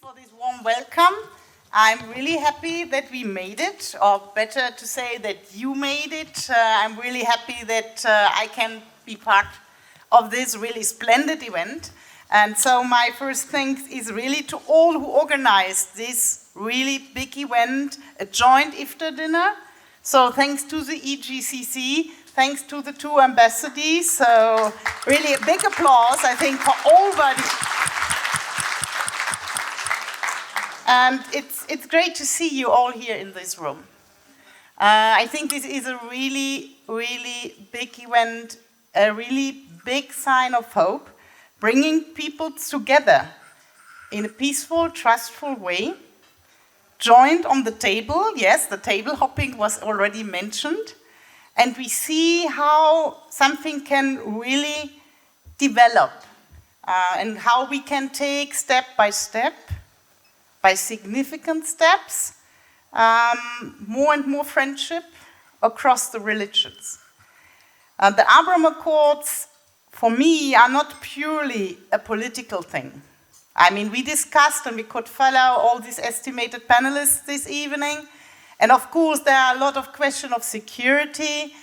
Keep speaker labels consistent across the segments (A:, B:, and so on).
A: for this warm welcome. I'm really happy that we made it, or better to say that you made it. I'm really happy that I can be part of this really splendid event. And so my first thanks is really to all who organized this really big event, a joint Iftar dinner. So thanks to the EGCC, thanks to the two ambassadors. So really a big applause, I think, for everybody. And it's great to see you all here in this room. I think this is a really, really big event, a really big sign of hope, bringing people together in a peaceful, trustful way, joined on the table. Yes, the table hopping was already mentioned. And we see how something can really develop and how we can take step by step, by significant steps, more and more friendship across the religions. The Abraham Accords, for me, are not purely a political thing. I mean, we discussed and we could follow all these estimated panelists this evening. And of course, there are a lot of questions of security,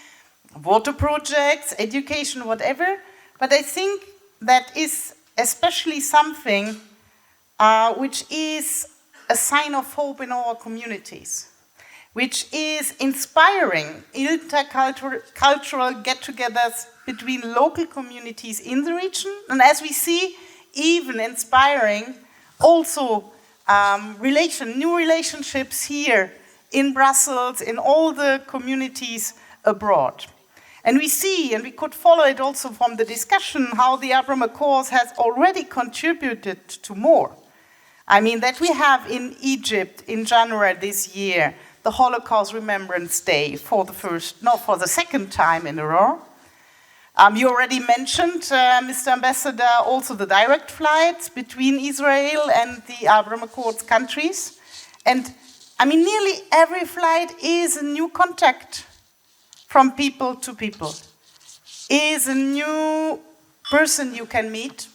A: water projects, education, whatever. But I think that is especially something which is a sign of hope in our communities, which is inspiring intercultural get-togethers between local communities in the region, and as we see, even inspiring also new relationships here in Brussels, in all the communities abroad. And we see, and we could follow it also from the discussion, how the Abraham Accords has already contributed to more. I mean, that we have in Egypt in January this year, the Holocaust Remembrance Day for the second time in a row. You already mentioned, Mr. Ambassador, also the direct flights between Israel and the Abraham Accords countries. And I mean, nearly every flight is a new contact from people to people, is a new person you can meet,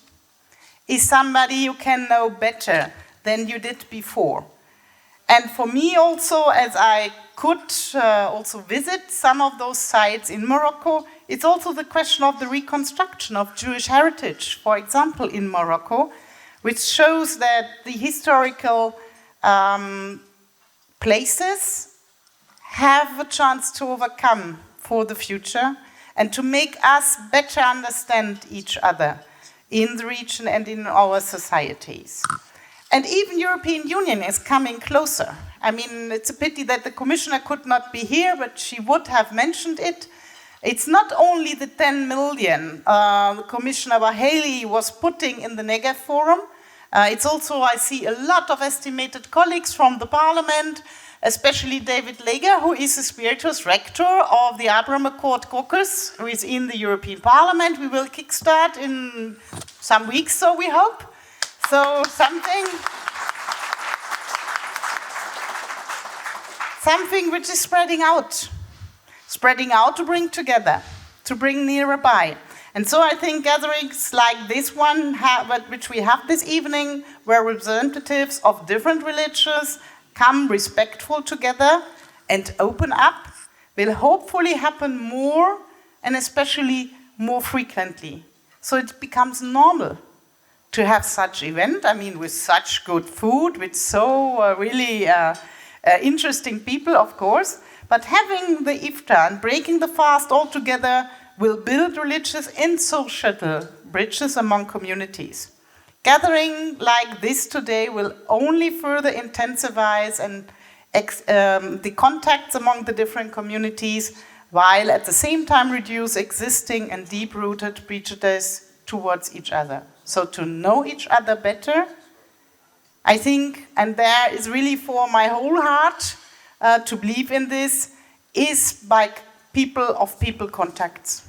A: is somebody you can know better than you did before. And for me also, as I could also visit some of those sites in Morocco, it's also the question of the reconstruction of Jewish heritage, for example, in Morocco, which shows that the historical places have a chance to overcome for the future and to make us better understand each other in the region and in our societies. And even European Union is coming closer. I mean, it's a pity that the Commissioner could not be here, but she would have mentioned it. It's not only the 10 million Commissioner Haley was putting in the Negev Forum. It's also, I see a lot of estimated colleagues from the Parliament, especially David Leger, who is the Spiritus Rector of the Abraham Accord Caucus, who is in the European Parliament. We will kickstart in some weeks, so we hope. So something which is spreading out to bring together, to bring nearer by. And so I think gatherings like this one, which we have this evening, where representatives of different religions come respectful together and open up, will hopefully happen more and especially more frequently. So it becomes normal to have such event, I mean, with such good food, with so really interesting people, of course. But having the Iftar and breaking the fast all together will build religious and social bridges among communities. Gathering like this today will only further intensify and the contacts among the different communities, while at the same time reduce existing and deep-rooted prejudice towards each other. So to know each other better, I think, and there is really for my whole heart to believe in this, is by people contacts.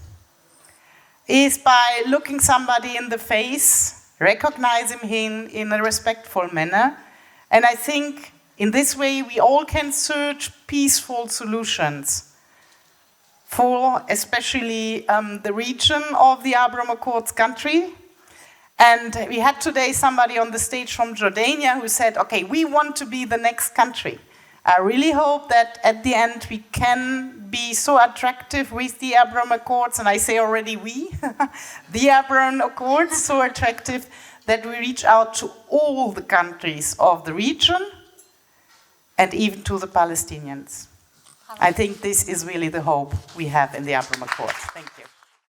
A: Is by looking somebody in the face, recognizing him in a respectful manner. And I think in this way we all can search peaceful solutions for especially the region of the Abraham Accords country, And we had today somebody on the stage from Jordania who said, okay, we want to be the next country. I really hope that at the end we can be so attractive with the Abraham Accords, and I say already we, the Abraham Accords, so attractive that we reach out to all the countries of the region and even to the Palestinians. I think this is really the hope we have in the Abraham Accords. Thank you.